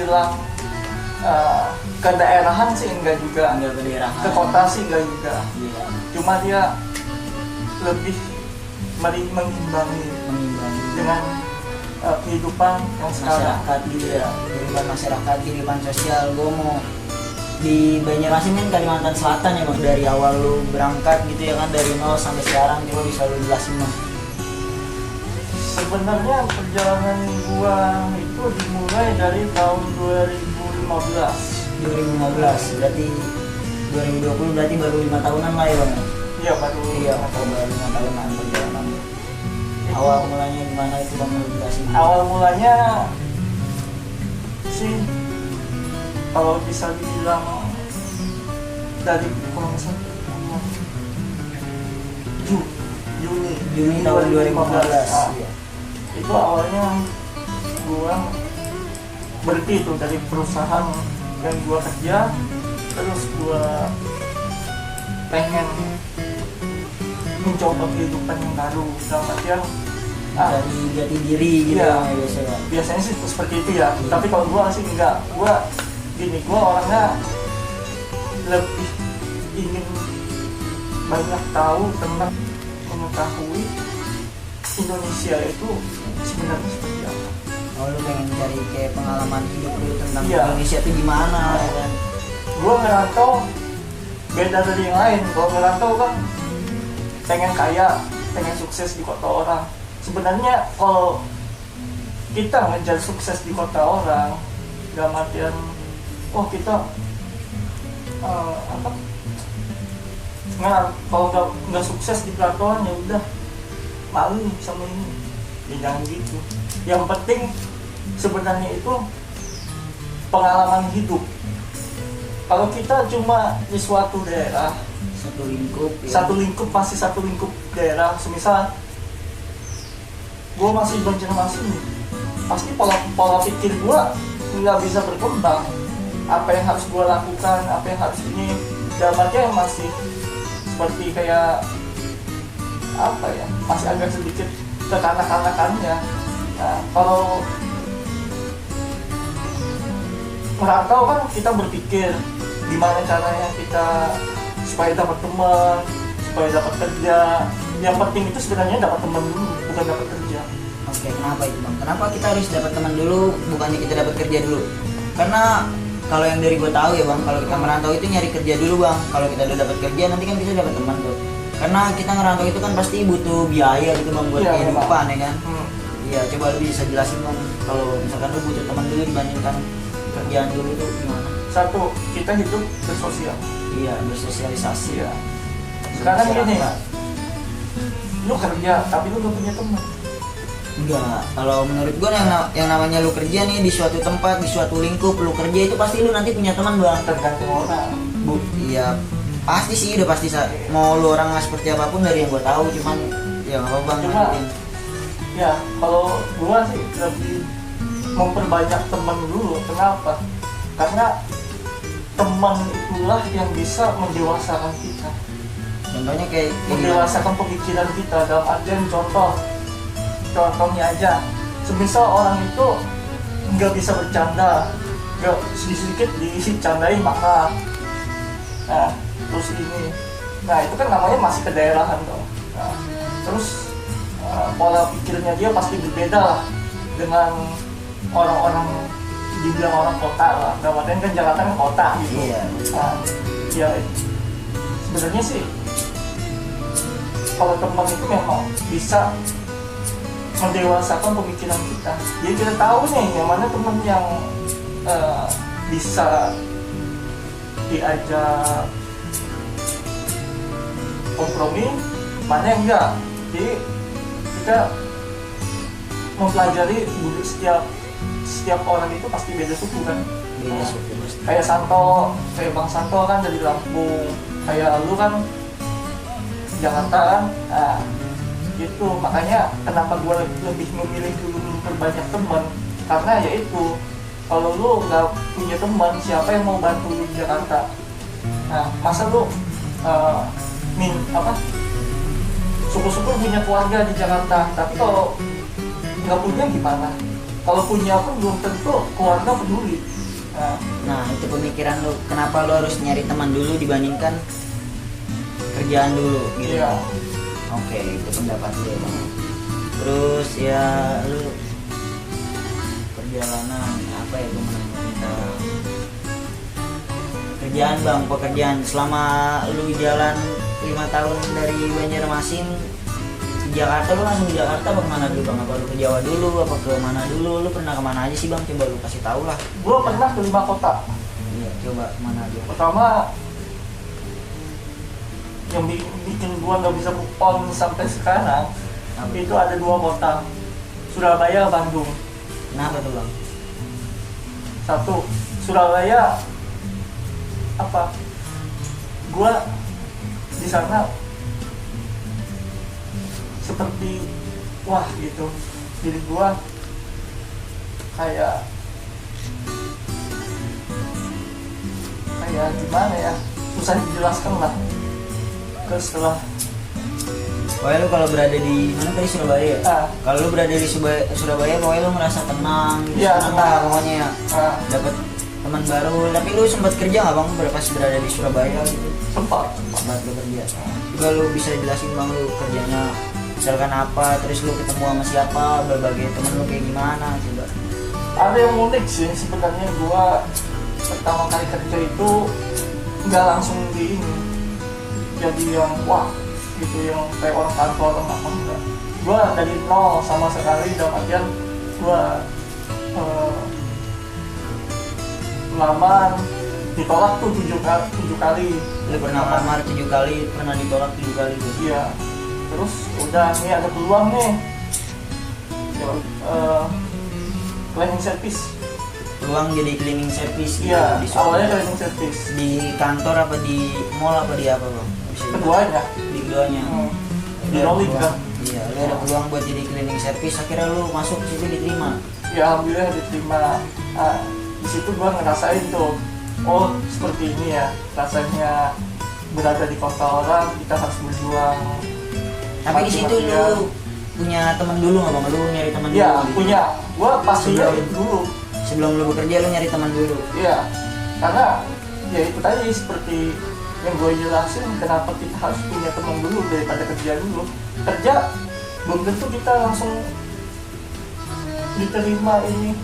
dibilang kedaerahan sih enggak juga, Enggak kedaerahan. ke kota sih enggak juga. Iya. Cuma dia lebih mengimbangi dengan kehidupan yang sekarang. Masyarakat gitu ya, kehidupan masyarakat, kehidupan sosial. Gue mau di Banjarmasin kan Kalimantan Selatan ya bang, dari awal lu berangkat gitu ya kan, dari nol sampai sekarang, coba bisa lu jelasin bang. Sebenarnya perjalanan gua itu dimulai dari tahun 2015. 2015, berarti 2020 berarti baru 5 tahunan lah ya bang. Iya baru. Iya, baru 5 tahunan perjalanan. Awal mulanya gimana itu bang, lu jelasin. Awal mulanya sih kalau bisa dibilang dari kurang Juni Tahun 2015. Nah, Iya. itu awalnya gua berhenti itu dari perusahaan yang gua kerja, terus gua pengen mencoba kehidupan yang baru dalam artian Dari jati diri gitu iya. bang ya biasanya. Biasanya sih seperti itu ya, tapi kalau gua sih enggak. Gua orangnya lebih ingin banyak tahu tentang mengetahui Indonesia itu sebenarnya seperti apa. Oh, lu pengen cari kayak pengalaman hidup lu tentang Iya. Indonesia itu gimana ya kan? Gua ngerantau beda dari yang lain. Kalau ngerantau kan pengen kaya, pengen sukses di kota orang. Sebenarnya kalau kita ngejar sukses di kota orang, dalam artian kita kalau nggak sukses di perantauan ya udah malu nih sama ini. Ya jangan gitu. Yang penting sebenarnya itu pengalaman hidup. Kalau kita cuma di suatu daerah, Satu lingkup ya. pasti satu lingkup daerah. Semisal gue masih di Banjarmasin, pasti pola pikir gue nggak bisa berkembang. Apa yang harus gue lakukan, apa yang harus ini, dampaknya masih seperti kayak apa ya, masih agak sedikit kekanak-kanakannya. Nah, kalau merantau kan kita berpikir gimana caranya kita supaya dapat teman, supaya dapat kerja. Yang penting itu sebenarnya dapat teman dulu, bukan dapat kerja. Oke, kenapa itu bang? Kenapa kita harus dapat teman dulu, bukannya kita dapat kerja dulu? Karena kalau yang dari gue tahu ya bang, kalau kita merantau itu nyari kerja dulu bang. Kalau kita udah dapat kerja, nanti kan kita dapat teman tuh. Karena kita ngerantau itu kan pasti butuh biaya gitu bang, buat Iya, kehidupan ya kan. Hmm. Iya, coba lu bisa jelasin bang, kalau misalkan lu butuh teman dulu dibandingkan kerjaan dulu tuh gimana? Satu, kita hidup bersosial. Iya, bersosialisasi. Iya. Sekarang gini, Masyarakat. lu kerja tapi lu gak punya teman. Enggak, kalau menurut gue yang namanya lu kerja nih di suatu tempat, di suatu lingkup, lu kerja itu pasti lu nanti punya teman bang. Tergantung orang. Iya, pasti sih, udah pasti mau lu orang seperti apapun dari yang gue tahu, cuman ya nggak apa bang. Cuma, ya kalau gua sih lebih memperbanyak teman dulu. Kenapa? Karena teman itulah yang bisa mendewasakan kita, Contohnya kayak mendewasakan pemikiran kita. Dalam artian contohnya aja, semisal orang itu nggak bisa bercanda, nggak sedikit dicandain marah. Nah, terus ini, itu kan namanya masih kedaerahan dong. Nah, terus pola pikirnya dia pasti berbeda lah dengan orang-orang, dibilang orang kota lah. Dalam artian kan Jakarta kan kota gitu. Iya. Nah, ya sebenarnya sih kalau teman itu memang bisa mendewasakan pemikiran kita. Jadi kita tahu nih yang mana teman yang bisa diajak kompromi, mana yang enggak. Jadi kita mempelajari budi setiap orang itu pasti beda suku kan. Beda suku. Kayak Bang Santo kan dari Lampung, kayak lu kan Jakarta kan. Nah, gitu. Makanya kenapa gue lebih memilih dulu memperbanyak teman, karena yaitu kalau lu nggak punya teman, siapa yang mau bantu lu di Jakarta? Nah, masa lu syukur-syukur punya keluarga di Jakarta, tapi kalau nggak punya gimana? kalau punya pun belum tentu keluarga peduli. Nah itu pemikiran lu, kenapa lu harus nyari teman dulu dibandingkan kerjaan dulu gitu. Iya. Oke, itu pendapat lu ya bang. Terus ya lu perjalanan apa ya, gue menanya tentang kerjaan bang, pekerjaan selama lu jalan 5 tahun dari Banjarmasin ke Jakarta. Lu langsung ke Jakarta apa kemana dulu bang? Apa lu ke Jawa dulu, apa ke mana dulu? Lu pernah kemana aja sih bang? Coba lu kasih tahu lah. Gue pernah ke 5 kota. Iya, coba mana aja. Pertama yang bikin gue nggak bisa move on sampai sekarang Apa? itu ada 2 kota, Surabaya, Bandung. Kenapa tuh bang? Satu, Surabaya apa? Gua di sana seperti wah gitu. Jadi gua kayak gimana ya? Susah dijelaskan lah. Terus setelah Pokoknya lu kalau berada di mana tadi, Surabaya ya? Kalau lu berada di Surabaya pokoknya lu merasa tenang gitu, Iya, senang tenang. lah pokoknya ya. Dapat teman baru. Tapi lu sempat kerja nggak bang pas berada di Surabaya gitu? sempat Lu kerja. Juga lu bisa jelasin bang lu kerjanya misalkan apa, terus lu ketemu sama siapa, berbagai temen lu kayak gimana coba. ada yang unik sih sebenarnya. Gua pertama kali kerja itu nggak langsung di ini jadi yang wah gitu, yang kayak orang kantor atau apa, enggak. Gua dari nol sama sekali, dalam artian gua melamar ditolak tuh 7 kali. Lu pernah melamar 7 kali, pernah ditolak 7 kali gitu. Iya. Terus udah nih ada peluang nih. Cleaning service. Peluang jadi cleaning service gitu Iya, di awalnya Surabaya. cleaning service. Di kantor apa di mall apa di apa bang? Bisa Keduanya. di keduanya. Di rolling kan. Iya, lu ada peluang buat jadi cleaning service, akhirnya lu masuk ke situ diterima. Ya alhamdulillah diterima. Di situ gua ngerasain tuh, oh seperti ini ya rasanya berada di kota orang, kita harus berjuang. Tapi di situ lu punya teman dulu nggak bang? Lu nyari teman dulu? Iya gitu? punya. Gua pastinya Sebelum- itu dulu. Sebelum lu bekerja lu nyari teman dulu. Iya, karena ya itu tadi seperti yang gue jelasin, kenapa kita harus punya teman dulu daripada kerja dulu. Kerja belum tentu kita langsung diterima ini,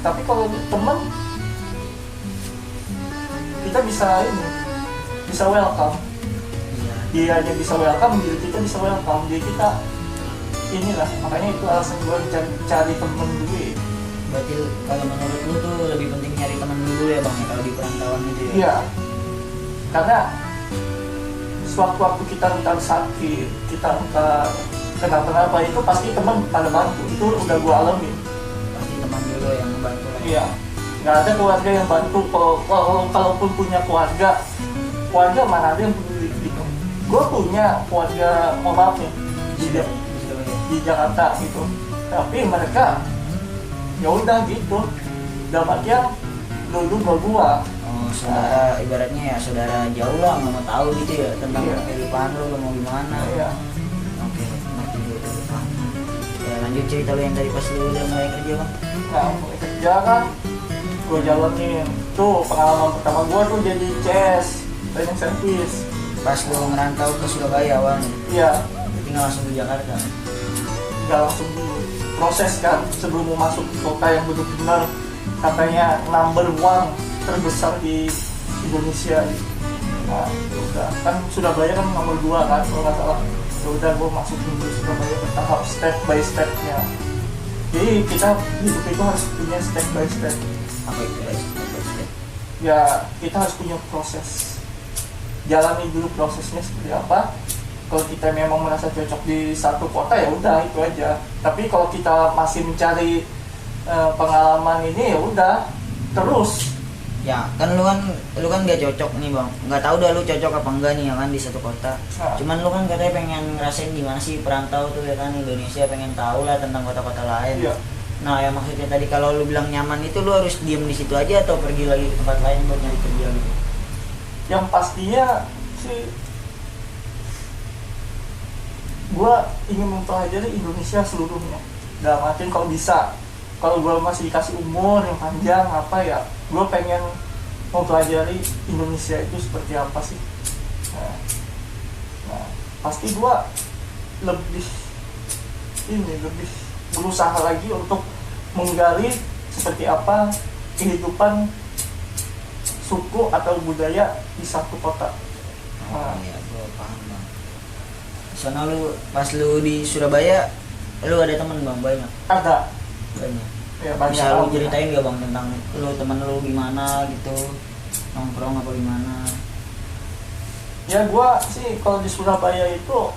tapi kalau teman kita bisa ini, bisa welcome. Iya. Dia aja bisa welcome, diri kita bisa welcome, jadi kita inilah, makanya itu alasan gue cari teman dulu ya. Berarti kalau menurut lu tuh lebih penting nyari teman dulu ya bang ya kalau di perantauan gitu ya? Iya, karena sewaktu-waktu kita entar sakit, kita entar kenapa-kenapa, itu pasti teman pada bantu. Itu udah gua alami. Pasti teman dulu yang membantu lah. Iya, nggak ada keluarga yang bantu. Kalaupun punya keluarga mana ada yang peduli gitu. Gua punya keluarga, mohon maaf nih, Bisa ya? di Jakarta gitu. Tapi mereka ya udah gitu. Dalam artian dulu gua. Oh, saudara ibaratnya ya saudara jauh lah, nggak mau tahu gitu ya tentang Iya. kehidupan lu mau gimana. Iya. Oke, ngerti gue udah paham. Ya lanjut cerita lu yang tadi pas lu udah mulai kerja bang. Nah, mulai kerja kan gue jalanin tuh pengalaman pertama gue tuh jadi CS, training service. Pas lu ngerantau ke Surabaya awalnya, Iya, berarti nggak langsung ke Jakarta. nggak langsung dulu proses kan sebelum mau masuk ke kota yang benar-benar katanya number 1 terbesar di Indonesia. Nah, ya udah kan Surabaya kan nomor 2 kan kalau nggak salah. Ya udah gue masuk dulu Surabaya bertahap, step by stepnya. Jadi kita hidup itu harus punya step by step. Apa itu guys? Ya kita harus punya proses, jalani dulu prosesnya seperti apa. Kalau kita memang merasa cocok di satu kota ya udah itu aja. Tapi kalau kita masih mencari pengalaman ini ya udah terus. Ya kan lu kan nggak cocok nih bang, nggak tahu dah lu cocok apa enggak nih ya kan di satu kota. Nah. Cuman lu kan katanya pengen ngerasain gimana sih perantau tuh ya kan, Indonesia, pengen tahu lah tentang kota-kota lain. Iya. Nah ya maksudnya tadi kalau lu bilang nyaman itu lu harus diem di situ aja atau pergi lagi ke tempat lain buat nyari kerja gitu? Yang pastinya sih gue ingin mempelajari Indonesia seluruhnya. Dalam artian kalau bisa kalau gue masih dikasih umur yang panjang apa ya, gue pengen mempelajari Indonesia itu seperti apa sih. Nah, pasti gue lebih berusaha lagi untuk menggali seperti apa kehidupan suku atau budaya di satu kota. Iya, gue paham bang. Soalnya lu pas lu di Surabaya, lu ada teman bang banyak? Ada. Banyak. Ya, banyak. Bisa lu ceritain gak bang tentang lu, teman lu gimana gitu, nongkrong apa gimana? Ya gua sih kalau di Surabaya itu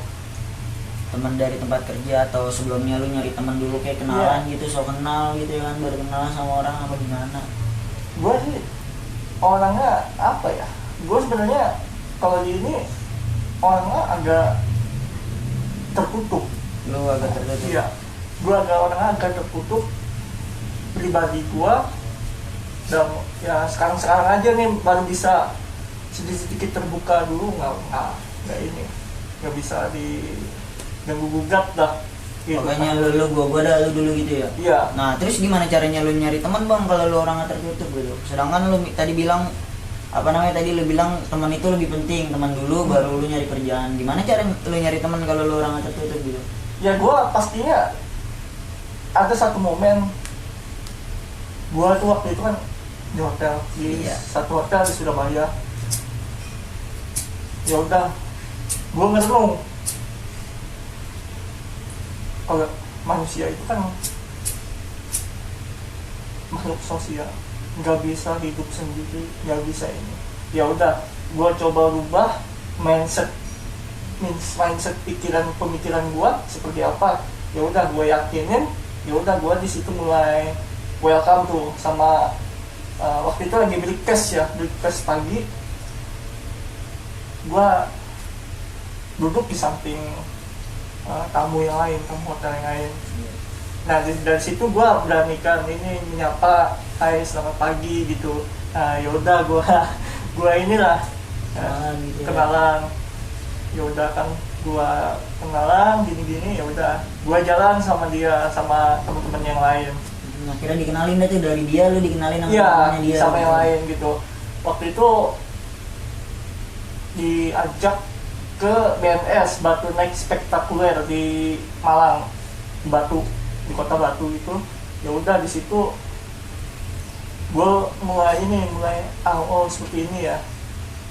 Teman dari tempat kerja atau sebelumnya lu nyari teman dulu kayak kenalan gitu, so kenal gitu ya kan, baru kenalan sama orang apa gimana? gua sih orangnya apa ya? Gua sebenarnya kalau di ini orangnya agak tertutup. Lu agak tertutup? Iya. Gua orangnya agak tertutup pribadi gua, dan ya sekarang aja nih baru bisa sedikit terbuka. Dulu nggak ini, nggak bisa diganggu gugat dah gitu. Makanya lu gua dah lu dulu gitu ya. Iya. Nah terus gimana caranya lu nyari teman bang kalau lu orangnya tertutup gitu? Sedangkan lu tadi bilang apa namanya, tadi lu bilang teman itu lebih penting, teman dulu baru lu nyari kerjaan. Gimana cara lu nyari teman kalau lu orangnya tertutup gitu? Ya gua pastinya ada satu momen, gua tuh waktu itu kan di hotel, di Iya. satu hotel di Surabaya. Ya udah, gua ngerenung kalau manusia itu kan makhluk sosial, nggak bisa hidup sendiri, nggak bisa ini. Ya udah, gue coba rubah mindset pemikiran gue seperti apa. Ya udah, gue yakinin. Ya udah, gue di situ mulai welcome tuh sama waktu itu lagi breakfast pagi. Gue duduk di samping tamu yang lain, tamu hotel yang lain. Nah dari situ gue beranikan ini menyapa, hai selamat pagi gitu. Nah yaudah gue inilah Gitu kenalan. Yaudah kan gue kenalan gini-gini, yaudah gue jalan sama dia sama teman-teman yang lain. Akhirnya dikenalin deh tuh, dari dia lu dikenalin sama Iya, temannya dia. sama yang gitu. lain gitu. Waktu itu diajak ke BNS Batu Naik Spektakuler di Malang, di kota Batu itu. Ya udah di situ gue mulai seperti ini ya.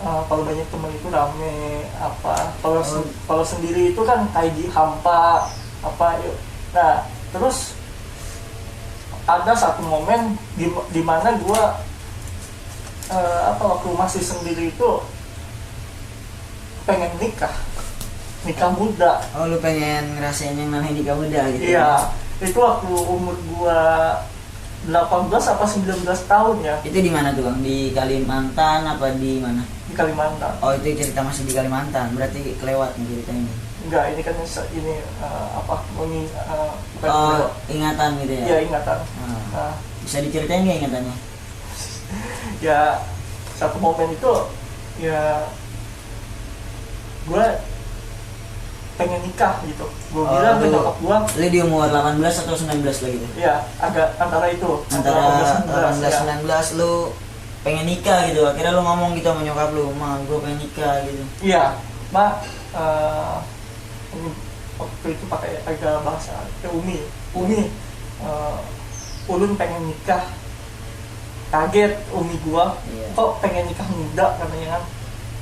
Kalau banyak temen itu rame apa. Kalau sendiri itu kan kayak hampa apa. Nah terus ada satu momen di mana gue waktu masih sendiri itu pengen nikah muda. Oh lu pengen ngerasain yang namanya nikah muda gitu? Iya, itu waktu umur gua 18 apa 19 tahun ya. Itu di mana tuh bang? Di Kalimantan apa di mana? Di Kalimantan. Oh itu cerita masih di Kalimantan, berarti kelewat nih ceritanya. Enggak, ini kan ini bukan Oh ingatan gitu ya? Iya, ingatan. Nah, bisa diceritain nggak ingatannya? Ya satu momen itu ya gue pengen nikah gitu. Gue bilang ke nyokap gue. Lu di umur 18 atau 19 lah gitu? Iya, agak antara itu. Antara 18 ya. 19 lu pengen nikah gitu. Akhirnya lu ngomong gitu sama nyokap lu, "Ma, gue pengen nikah" gitu. Iya, Ma, ini waktu itu pakai agak bahasa Umi, Ulun pengen nikah. Kaget Umi gua, Iya. kok pengen nikah muda katanya kan.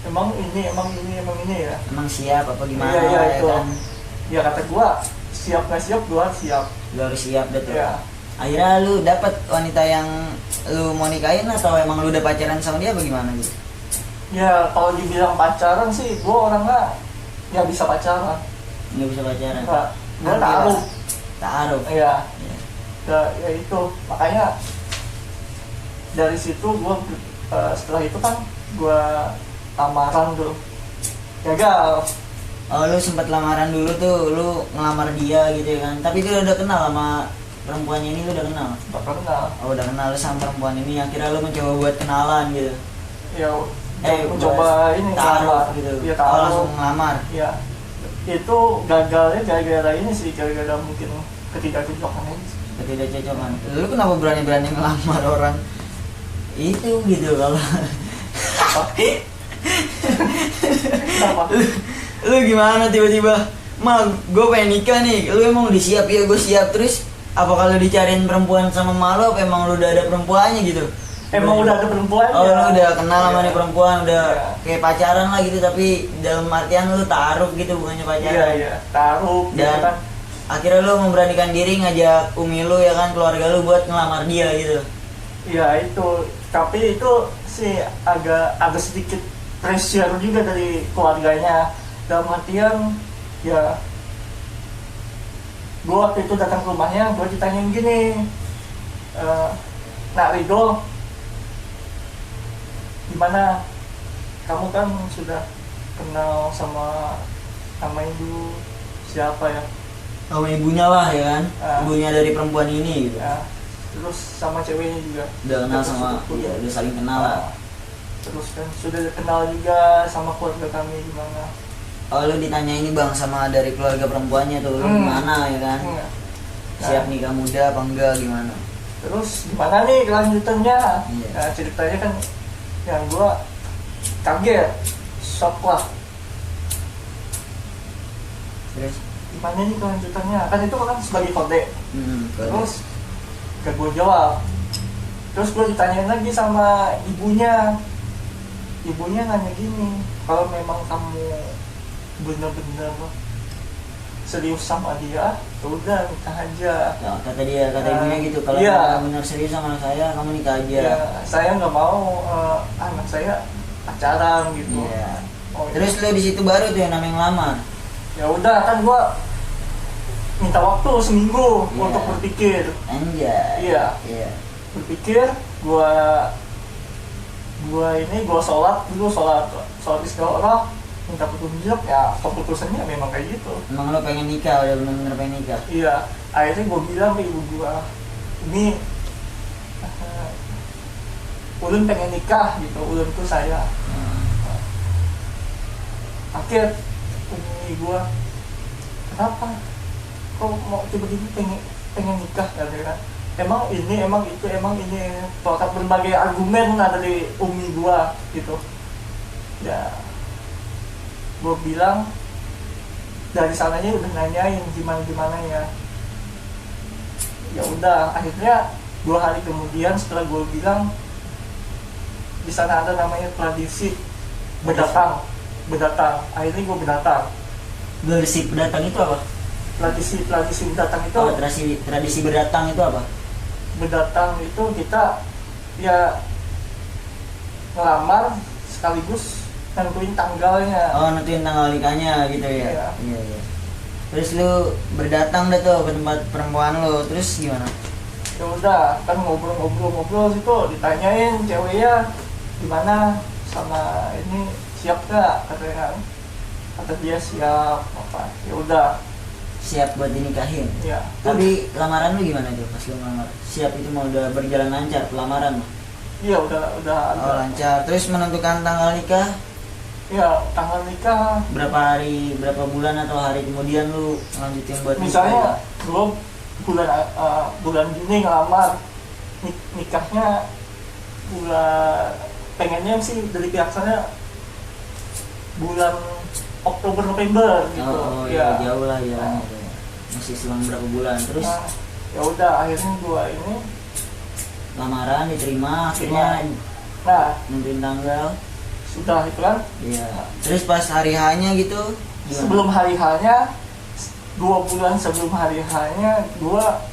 Emang ini ya. Emang siap apa gimana? Iya, itu. Kan? Ya kata gua, siap nggak siap, gua siap. Lu harus siap deh tuh. Ya, Akhirnya lu dapet wanita yang lu mau nikahin atau emang lu udah pacaran sama dia bagaimana gitu? ya kalau dibilang pacaran sih, gua orangnya nggak bisa pacaran. Nggak bisa pacaran? Nggak, gua Nanti taruh. lah. Taruh? Iya. Iya. Ya itu makanya dari situ gua setelah itu kan gua lamaran dulu, gagal. Oh lu sempet lamaran dulu tuh, lu ngelamar dia gitu ya kan? Tapi dia udah kenal sama perempuannya ini, lu udah kenal? Gak kenal. Oh udah kenal sama perempuan ini, akhirnya lu mencoba buat kenalan gitu? Ya mencoba ini taruh gitu? Ya Oh langsung ngelamar? Ya itu gagalnya gara-gara ini sih, gara-gara mungkin ketidakcocokan aja. ketidakcocokan. Lu kenapa berani-berani ngelamar orang itu gitu kalau Kenapa? lu gimana tiba-tiba gue pengen nikah nih, lu emang udah siap? Ya gue siap. Terus apa kalau dicariin perempuan sama malu, apa emang lu udah ada perempuannya gitu? Emang udah ada perempuan? Oh ya? lu udah kenal sama Iya. nih perempuan, udah Iya. kayak pacaran lah gitu, tapi dalam artian lu taruh gitu, bukannya Iya, pacaran. iya, taruh gitu Dan kan. akhirnya lu memberanikan diri ngajak umi lu ya kan, keluarga lu buat ngelamar dia gitu. Iya itu, tapi itu sih agak sedikit pressure juga dari keluarganya. Dalam artian ya, gue waktu itu datang ke rumahnya, gue ditanyain gini, Nak Rido, gimana? Kamu kan sudah kenal sama ibu siapa ya? Sama ibunya lah ya kan, ibunya dari perempuan ini gitu. Ya, terus sama ceweknya juga. Udah kenal Terus sama, ya udah saling kenal lah. Terus kan sudah kenal juga sama keluarga kami gimana? Oh lu ditanya ini bang sama dari keluarga perempuannya tuh, lu gimana ya kan? Nah, Siap nikah muda apa enggak gimana? terus gimana nih kelanjutannya? Iya. Nah, ceritanya kan yang gua kaget, shock lah. Terus? Gimana nih kelanjutannya? Kan itu kan sebagai kode. Terus? Terus gak gue jawab. Terus gue ditanyain lagi sama ibunya. Ibunya nanya gini, kalau memang kamu bener-bener serius sama dia, ya udah nikah aja. Ya, kata ibunya gitu, kalau iya. benar serius sama saya, kamu nikah aja. Ya, saya nggak mau anak saya pacaran gitu. Iya. Oh, Terus lu di situ baru tuh yang namanya ngelamar. ya udah kan gua minta waktu seminggu Iya. untuk berpikir. Anjay. Iya. Iya. Berpikir, gua sholat istiqoroh, minta petunjuk. Ya keputusannya memang kayak gitu. Emang lu pengen nikah, udah bener-bener pengen nikah. Iya, akhirnya gua bilang ke ibu gua, ini ulun pengen nikah gitu, ulun tuh saya. Akhir umi gua, kenapa? Kok mau tiba-tiba pengen nikah kan? Emang ini, emang itu, emang ini. Bahkan berbagai argumen ada dari umi gua gitu. Ya, gua bilang dari sananya udah nanyain gimana ya. Ya udah, akhirnya 2 hari kemudian setelah gua bilang, di sana ada namanya tradisi berdatang. Akhirnya gue berdatang. Bersih berdatang itu apa? Tradisi berdatang itu, Oh, tradisi berdatang itu apa? berdatang itu kita ya ngelamar sekaligus nentuin tanggalnya. Oh, nentuin tanggal nikahnya gitu ya. Iya. Iya. Terus lu berdatang dah tuh ke tempat perempuan lu, terus gimana? Ya udah, kan ngobrol situ, ditanyain ceweknya gimana sama ini, siap gak katanya. Kata dia siap apa. Ya udah. Siap buat dinikahin. Ya. Tapi lamaran lu gimana tuh pas lu ngelamar? Siap itu mau udah berjalan lancar pelamaran lu? Iya udah Oh, lancar. Terus menentukan tanggal nikah ya tanggal nikah. berapa bulan atau hari kemudian lu lanjutin buat Misalnya gue bulan Juni ngelamar, nikahnya bulan, pengennya sih dari pihak sana bulan Oktober November gitu. Oh, ya jauh lah ya. Masih selang berapa bulan. Terus Nah, ya udah akhirnya gua ini lamaran diterima, akhirnya nah nentuin tanggal. sudah itu kan. Iya. Terus pas hari H-nya gitu gimana? Sebelum hari H-nya 2 bulan sebelum hari H-nya gua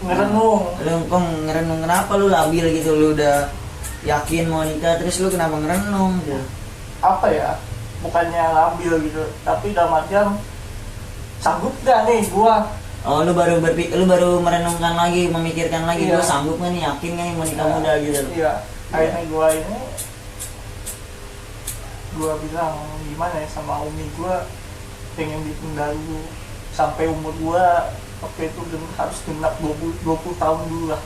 ngerenung. Lu kok ngerenung, kenapa lu labil gitu? Lu udah yakin mau nikah terus lu kenapa ngerenung gitu? Apa ya, bukannya labil gitu, tapi dalam artian sanggup gak nih gua. Oh, lu baru merenungkan lagi, memikirkan lagi, Iya. lu sanggup gak nih, yakin gak nih mau nikah muda gitu? Iya, akhirnya gua bilang gimana ya sama umi gua, pengen ditunda dulu sampai umur gua waktu itu harus genap 20 tahun dulu lah.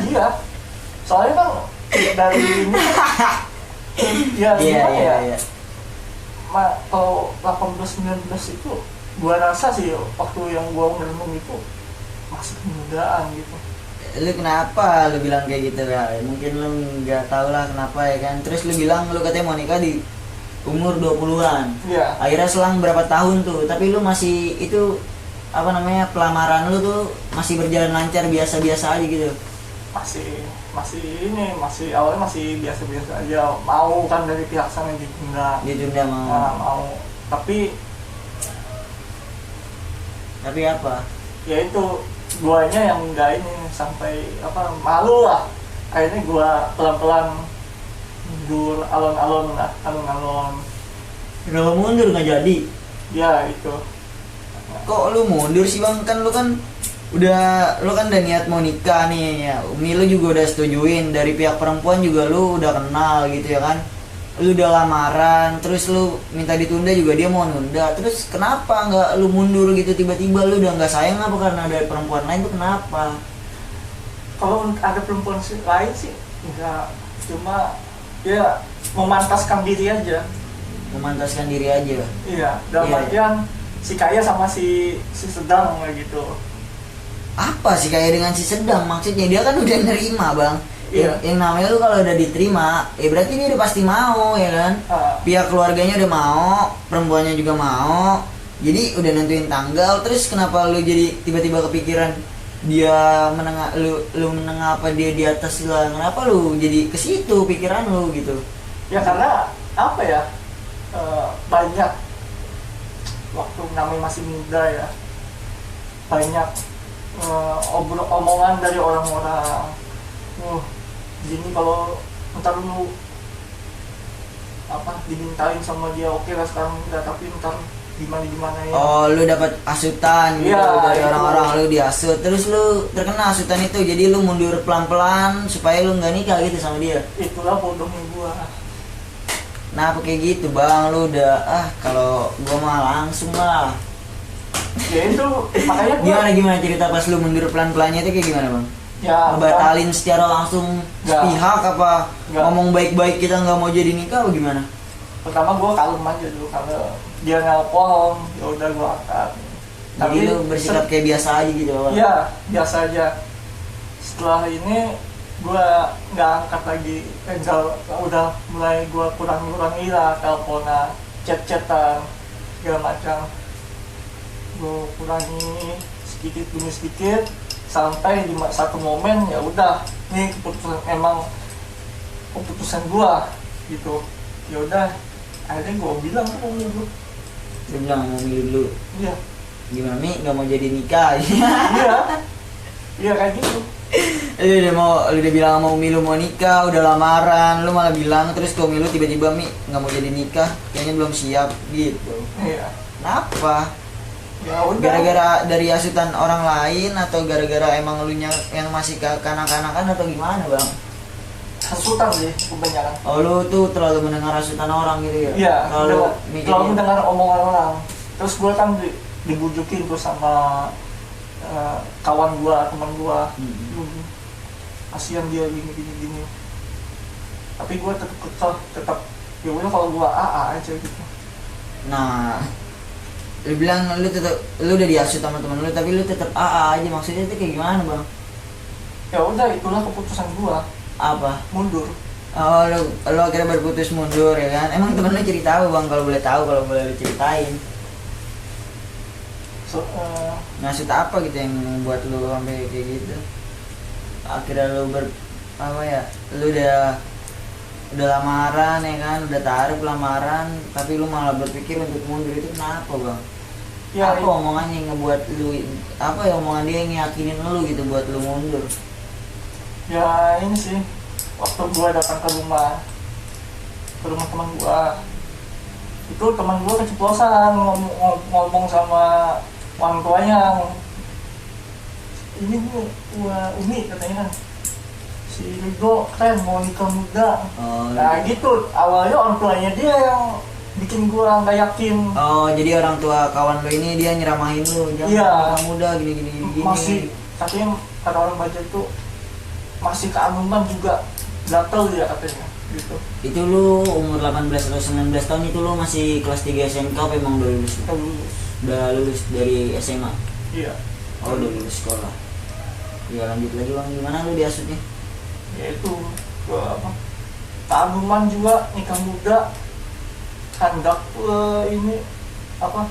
Iya, soalnya kan dari ini ya gimana ya, kalau 18-19 itu gua rasa sih waktu yang gua merenung itu masih kemudaan gitu. Lu kenapa lu bilang kayak gitu ya? Mungkin lu nggak tahu lah kenapa ya kan. Terus lu bilang lu katanya mau nikah di umur 20-an. Iya. Akhirnya selang berapa tahun tuh, tapi lu masih itu apa namanya, pelamaran lu tuh masih berjalan lancar biasa-biasa aja gitu. Masih awalnya masih biasa-biasa aja. Mau kan dari pihak sana ditunda. Ditunda mau. Nah, mau. Tapi apa? ya itu guanya yang enggak ini sampai apa malu lah. Akhirnya gua pelan-pelan mundur alon-alon. Kenapa mundur nggak jadi? Ya itu. Kok lu mundur sih bang? Kan lu kan udah niat mau nikah nih ya. Umi lu juga udah setujuin, dari pihak perempuan juga lu udah kenal gitu ya kan. Lu udah lamaran, terus lu minta ditunda juga dia mau nunda. Terus kenapa nggak lu mundur gitu tiba-tiba? Lu udah nggak sayang apa karena ada perempuan lain tuh kenapa? Kalau ada perempuan lain sih enggak, cuma ya memantaskan diri aja. Memantaskan diri aja. Iya, dalam Iya. artian si kaya sama si sedang kayak gitu. Apa sih kayak dengan si sedang, maksudnya dia kan udah nerima bang. Iya. Yang namanya lu kalau udah diterima, berarti dia udah pasti mau ya kan. Pihak keluarganya udah mau, perempuannya juga mau. Jadi udah nentuin tanggal. Terus kenapa lu jadi tiba-tiba kepikiran dia menengah, lu menengah apa dia di atas lah? Kenapa lu jadi ke situ pikiran lu gitu? Ya karena apa ya, banyak waktu namanya masih muda ya, banyak omongan dari orang-orang. Gini kalau ntar lu apa dimintain sama dia, oke lah sekarang enggak, tapi ntar gimana ya. Oh, lu dapat asutan gitu Iya, dari itu. orang-orang, lu diasut, terus lu terkena asutan itu, jadi lu mundur pelan-pelan supaya lu nggak nikah gitu sama dia. Itulah bodohnya gua. Nah, kayak gitu bang, lu udah kalau gua mah langsung lah. Ya itu makanya gua Gimana cerita pas lu mundur pelan-pelannya itu kayak gimana bang? ya Batalin secara langsung Nggak. sepihak apa Nggak. ngomong baik-baik kita nggak mau jadi nikah apa gimana? pertama gua kalem aja dulu, kalau dia nelpon ya udah gua angkat. Jadi lu bersikap kayak biasa aja gitu bang? Iya, biasa aja. Setelah ini gua nggak angkat lagi, udah mulai gua kurangi lah teleponan, chat-chatan segala macam. Gua kurangi sedikit demi sedikit sampai di satu momen ya udah, ini keputusan gua gitu. Ya udah, akhirnya gua bilang ke Umi dulu. Dia bilang mau milih dulu. Iya. Gimana Mi? Nggak mau jadi nikah? Iya kayak gitu. Lu udah bilang mau Umi lu mau nikah, udah lamaran, lu malah bilang terus ke Umi lu tiba-tiba Mi nggak mau jadi nikah, kayaknya belum siap gitu. Iya. Kenapa? Ya udah. Gara-gara dari asutan orang lain atau gara-gara emang lu yang masih kanak-kanakan atau gimana bang? Hasutan sih kebanyakan. Oh lu tuh terlalu mendengar asutan orang gitu ya? Iya, Kalau kalau mendengar omongan orang. Terus gue kan dibujukin tuh sama kawan gue, teman gue. Kasihan dia gini. Tapi gue tetap ya udah, kalau gue AA aja gitu. Nah, lu bilang lu udah diasut sama teman lu tapi lu tetap AA aja, maksudnya itu kayak gimana bang? Ya udah, itulah keputusan gue. Apa? Mundur. Oh, lu akhirnya berputus mundur ya kan? Emang temen lu cerita apa bang, kalau boleh lu ceritain? Ngasut apa gitu yang membuat lu sampai kayak gitu? Akhirnya lu lu udah lamaran ya kan, udah taruh lamaran, tapi lu malah berpikir untuk mundur, itu kenapa bang? Ya, apa omongannya yang ngebuat lu, apa ya omongan dia yang yakinin lu gitu buat lu mundur? ya ini sih, waktu gue datang ke rumah teman gue, itu teman gue keceplosan ngomong sama orang tuanya. Ini Umi katanya kan, si Rido keren mau nikah muda. Nah gitu, awalnya orang tuanya dia yang bikin gue nggak yakin. Oh, jadi orang tua kawan lu ini dia nyeramahin lu, jangan nikah muda gini. Masih katanya, kata orang baca itu masih keanuman juga gatel ya katanya gitu. Itu lu umur 18 atau 19 tahun itu lu masih kelas 3 SMK apa emang udah lulus? Kita lulus. Udah lulus dari SMA? Iya. Oh udah lulus sekolah. Ya lanjut lagi bang, gimana lu diasutnya? Ya itu gua apa, tanggungan juga nikah muda, hendak ini apa,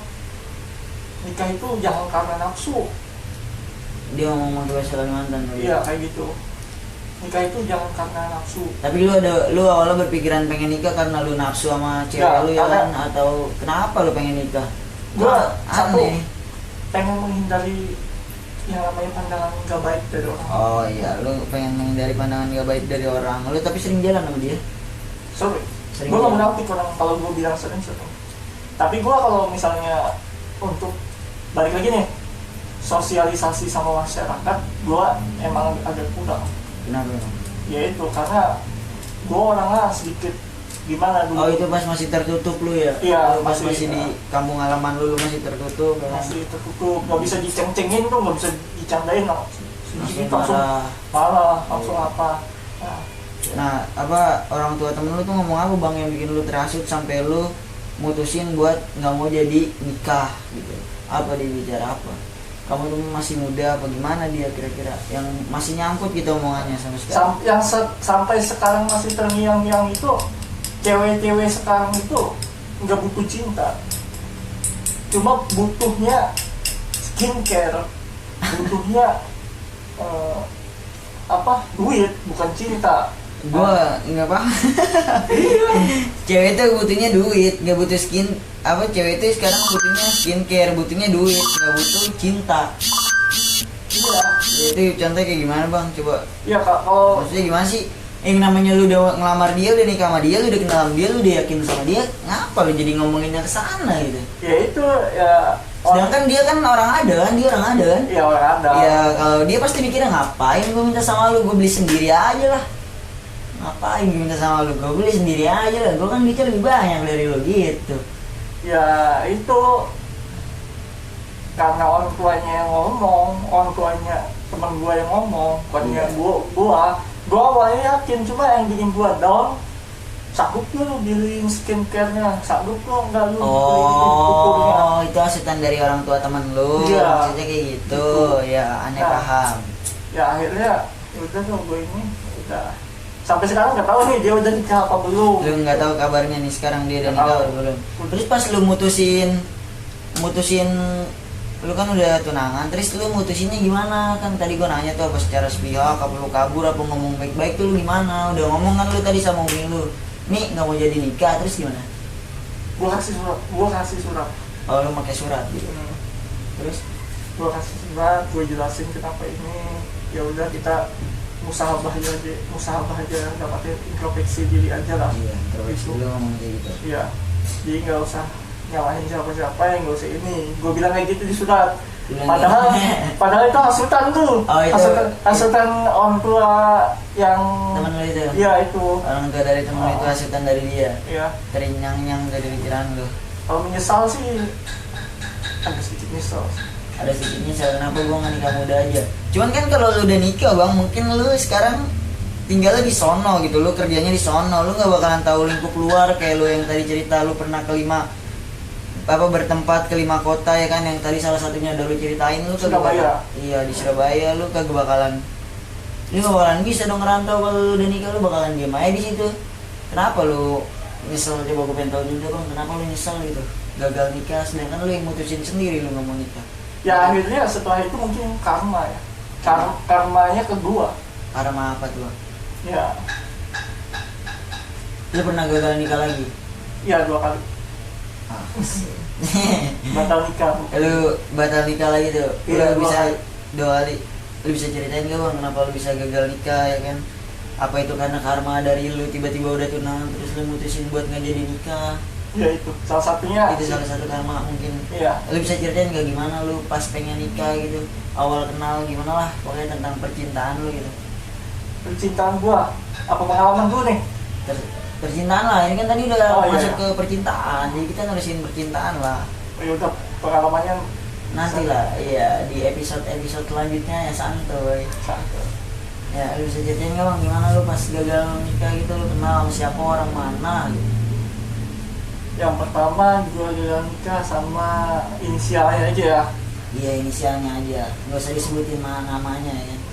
nikah itu jangan karena nafsu. Dia ngomong tuh Kalimantan. Iya kayak gitu, nikah itu jangan karena nafsu. Tapi lu awalnya berpikiran pengen nikah karena lu nafsu sama cewek Ya, lu ya karena- kan? Atau kenapa lu pengen nikah? Gua satu aneh. pengen menghindari yang namanya pandangan gak baik dari orang. Oh iya, lu pengen menghindari pandangan gak baik dari orang. Lu tapi sering jalan sama dia? Sorry, Sering gue gak jalan? menafik orang kalau gue bilang sering. Tapi gue kalau misalnya untuk balik lagi nih, sosialisasi sama masyarakat, gue emang agak kurang. Kenapa emang? Ya itu karena gue orangnya sedikit gimana dulu. Oh itu pas masih tertutup lu ya? Iya, Lu pas masih, masih di kampung halaman lu masih tertutup ya kan? masih tertutup, gak bisa diceng-cengin tuh, gak bisa dicandain lah. Langsung Langsung marah. malah langsung Iya. apa. Nah, Nah, apa orang tua temen lu tuh ngomong apa bang yang bikin lu terasut sampai lu mutusin buat nggak mau jadi nikah gitu? Apa dia bicara apa? Kamu tuh masih muda apa gimana dia kira-kira? Yang masih nyangkut gitu omongannya sama sekarang? sampai sekarang masih terngiang-ngiang itu, cewek-cewek sekarang itu nggak butuh cinta, cuma butuhnya skincare, butuhnya apa, duit, bukan cinta. Gua nggak paham. Cewek tuh butuhnya duit, nggak butuh skin. Apa cewek itu sekarang butuhnya skincare, butuhnya duit, nggak butuh cinta. Iya, Itu contohnya kayak gimana bang? Coba. iya kak, kalau Maksudnya gimana sih? Yang namanya lu udah ngelamar dia, udah nikah sama dia, lu udah kenal sama dia, lu udah yakin sama dia, ngapa lu jadi ngomonginnya ke sana gitu? ya itu ya Sedangkan dia kan orang ada kan, dia orang ada kan? ya orang ada. Ya kalau dia pasti mikirnya ngapain gue minta sama lu, gue beli sendiri aja lah. Ngapain gue minta sama lu, gue beli sendiri aja lah, gue kan duitnya lebih banyak dari lu gitu. Ya itu karena orang tuanya yang ngomong, orang tuanya teman gua yang ngomong, bukannya Iya. gua awalnya yakin, cuma yang bikin gua down, sanggup lu beliin skincare-nya, sanggup lu enggak lu beliin kukurnya. Oh, itu asutan dari orang tua temen lu, Iya. maksudnya kayak gitu, ya aneh Nah. paham. Ya akhirnya udah tuh gua ini udah sampai sekarang nggak tahu nih dia udah nikah apa belum. Lu nggak tahu kabarnya nih sekarang dia udah Nggak nikah tahu. atau belum? Terus pas lu mutusin lu kan udah tunangan, terus lu mutusinnya gimana? Kan tadi gua nanya tuh apa secara sepihak, apa lu kabur, apa ngomong baik-baik tuh lu gimana? Udah ngomong kan lu tadi sama umi lu, nih nggak mau jadi nikah, terus gimana? Gua kasih surat. Oh lu pakai surat gitu. Hmm. Terus Gua kasih surat, gua jelasin kenapa ini. Ya udah kita musahabah aja, dapatin introspeksi diri aja lah. iya, terus Gitu. lu ngomong kayak gitu. Iya, jadi nggak usah nyalahin siapa-siapa, yang nggak usah ini. Gue bilang kayak gitu di surat. Bilang Padahal itu hasutan tuh. Oh, itu. Hasutan orang tua yang temen lu itu, Iya itu. orang tua dari temen lu itu asutan dari dia, Iya. terinyang-nyang dari pikiran lu. Kalau menyesal sih agak sedikit nyesel. Ada sedikitnya saya kenapa gue nggak nikah muda aja. Cuman kan kalau lu udah nikah bang, mungkin lu sekarang tinggalnya di sono gitu, lu kerjanya di sono, lu nggak bakalan tahu lingkup luar kayak lu yang tadi cerita lu pernah bertempat ke 5 kota ya kan, yang tadi salah satunya udah lu ceritain, lu kagak Surabaya. iya di Surabaya, lu kagak bakalan bisa dong ngerantau. Kalau lu udah nikah lu bakalan diem aja di situ. Kenapa lu nyesel? Coba gue pengen tahu juga bang, kenapa lu nyesel gitu gagal nikah, sedangkan lu yang mutusin sendiri lu nggak mau nikah. Ya akhirnya setelah itu mungkin karma ya. Karmanya ke gua. Karena apa tuh bang? Ya, Lu pernah gagal nikah lagi? ya 2 kali batal nikah. Lu batal nikah lagi tuh? Iya, Lu 2 bisa kali. 2 kali. Lu bisa ceritain gak bang kenapa lu bisa gagal nikah ya kan? Apa itu karena karma dari lu tiba-tiba udah tunangan terus lu mutusin buat nggak jadi nikah? Ya itu salah satunya. Itu salah satu karma mungkin. Iya. Lu bisa ceritain gak gimana lu pas pengen nikah gitu? Awal kenal gimana lah, pokoknya tentang percintaan lu gitu. Percintaan gua, apa pengalaman gua nih? Percintaan lah, ini kan tadi udah Oh, masuk iya. ke percintaan, jadi kita nulisin percintaan lah. Ya udah pengalamannya Nanti lah, iya di episode selanjutnya ya santuy. santai. Ya, lu bisa ceritain gak bang gimana lu pas gagal nikah gitu, lu kenal sama siapa, orang mana gitu? Yang pertama gua jalan nikah sama inisialnya aja ya. Iya inisialnya aja, nggak usah disebutin namanya ya kan.